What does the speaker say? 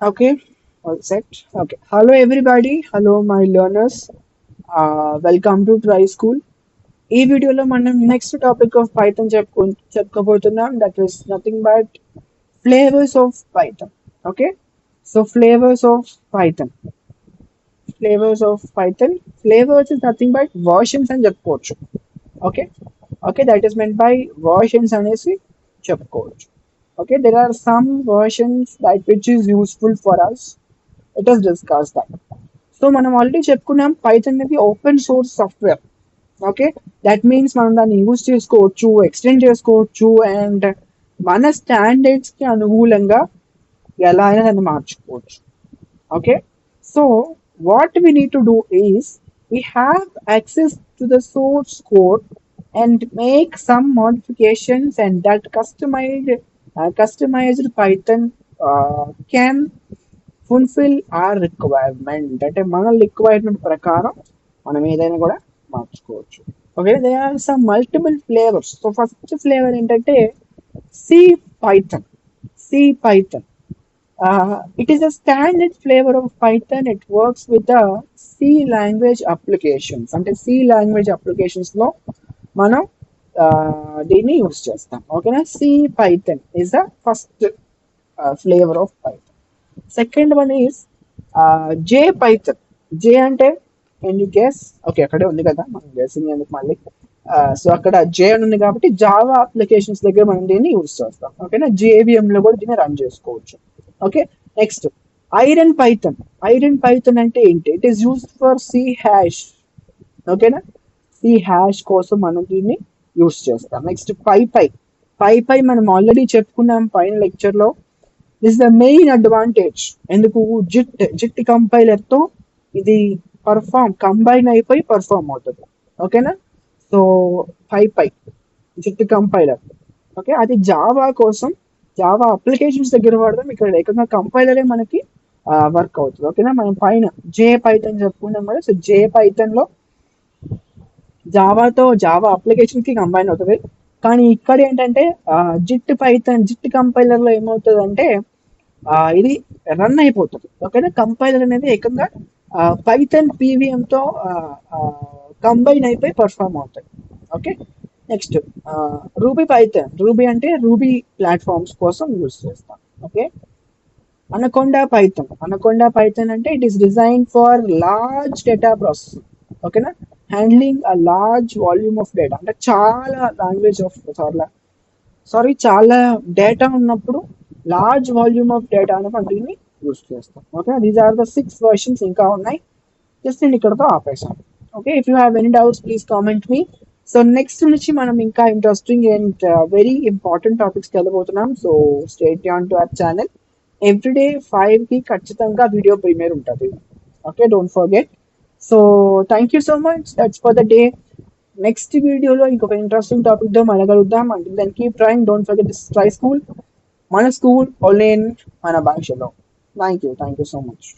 Okay, all set. Okay. Hello, everybody. Hello, my learners. Welcome to Try School. ఈ వీడియోలో మనం next topic of Python చెప్పుకోబోతున్నాం. That is nothing but flavours of Python. Okay, so flavours is nothing but versions అని చెప్పుకోవచ్చు. Okay, okay, that is meant by versions అనేసి చెప్పుకోవచ్చు. Okay, there are some versions that which is useful for us. Let us discuss that. So మనం already చెప్పుకున్నాం Python అనేది open source software. Okay, that means మనం దాన్ని use చేసుకోవచ్చు, extend చేసుకోవచ్చు and మన స్టాండర్డ్స్ కి అనుకూలంగా ఎలా అయినా దాన్ని మార్చుకోవచ్చు. Okay, so what we need to do is we have access to the source code and make some modifications, and that customized Python can fulfill our requirement. అంటే మన రిక్వైర్మెంట్ ప్రకారం మనం ఏదైనా కూడా మార్చుకోవచ్చు. Okay, they are some multiple flavours. So first flavour ఏంటంటే C Python. C Python it is a standard flavor of Python. It works with the C language applications. అంటే C language applications లో మనం దీన్ని యూజ్ చేస్తాం. ఓకేనా, C Python is the first flavour of Python. Second one is J Python. J అంటే can you guess? Okay, అక్కడే ఉంది కదా, మనం గెసింగ్ ఎందుకు మళ్ళీ. సో అక్కడ జే అని ఉంది కాబట్టి జావా అప్లికేషన్స్ దగ్గర మనం దీన్ని యూజ్ చేస్తాం. ఓకేనా, జేవిఎం లో కూడా దీన్ని రన్ చేసుకోవచ్చు. Okay, next Iron Python. Iron Python అంటే ఏంటి? It is used for C hash. ఓకేనా, సి హ్యాష్ కోసం మనం దీన్ని యూజ్ చేస్తాం. నెక్స్ట్ పై మనం ఆల్రెడీ చెప్పుకున్నాం పైన లెక్చర్ లో. This the main advantage. ఎందుకు? జిట్ కంపైలర్ తో ఇది కంబైన్ అయిపోయి పర్ఫామ్ అవుతుంది. ఓకేనా, సో పై జిట్ కంపైలర్. ఓకే, అది జావా కోసం, జావా అప్లికేషన్స్ దగ్గర వాడదాం. ఇక్కడ ఏకంగా కంపైలరే మనకి వర్క్ అవుతుంది. ఓకేనా, మనం పైన జే పైథాన్ చెప్పుకున్నాం కదా. సో జే పైథాన్ లో జావా అప్లికేషన్ కి కంబైన్ అవుతుంది. కానీ ఇక్కడ ఏంటంటే జిట్ కంపైలర్ లో ఏమవుతుంది అంటే ఇది రన్ అయిపోతుంది. ఓకేనా, కంపైలర్ అనేది ఏకంగా పైథాన్ పీవీఎం తో కంబైన్ అయిపోయి పర్ఫామ్ అవుతుంది. Okay, next Ruby Python. Ruby అంటే రూబీ ప్లాట్ఫామ్స్ కోసం యూజ్ చేస్తాం. ఓకే, అనకొండా పైథాన్ అంటే it is design for large data processing. ఓకేనా, handling a large volume of data. అంటే చాలా డేటా ఉన్నప్పుడు లార్జ్ వాల్యూమ్ ఆఫ్ డేటా అని మనం దీన్ని యూజ్ చేస్తాం. Okay, these are the 6 versions. ఇంకా ఉన్నాయి, జస్ట్ నేను ఇక్కడతో ఆపేసాను. Okay, if you have any doubts please comment me. So next నుంచి మనం ఇంకా ఇంట్రెస్టింగ్ అండ్ వెరీ ఇంపార్టెంట్ టాపిక్స్కి వెళ్ళబోతున్నాం. So stay tune to our channel. Everyday 5 కి ఖచ్చితంగా వీడియో ప్రీమియర్ ఉంటుంది. Okay, don't forget. So thank you so much. That's for the day. Next వీడియోలో ఇంకొక ఇంట్రెస్టింగ్ టాపిక్ తో మళ్ళీ కలుద్దాం. అంటే దాన్ని keep trying. Don't forget this try school. మన స్కూల్ ఓన్లీ మన భాషలో. Thank you so much.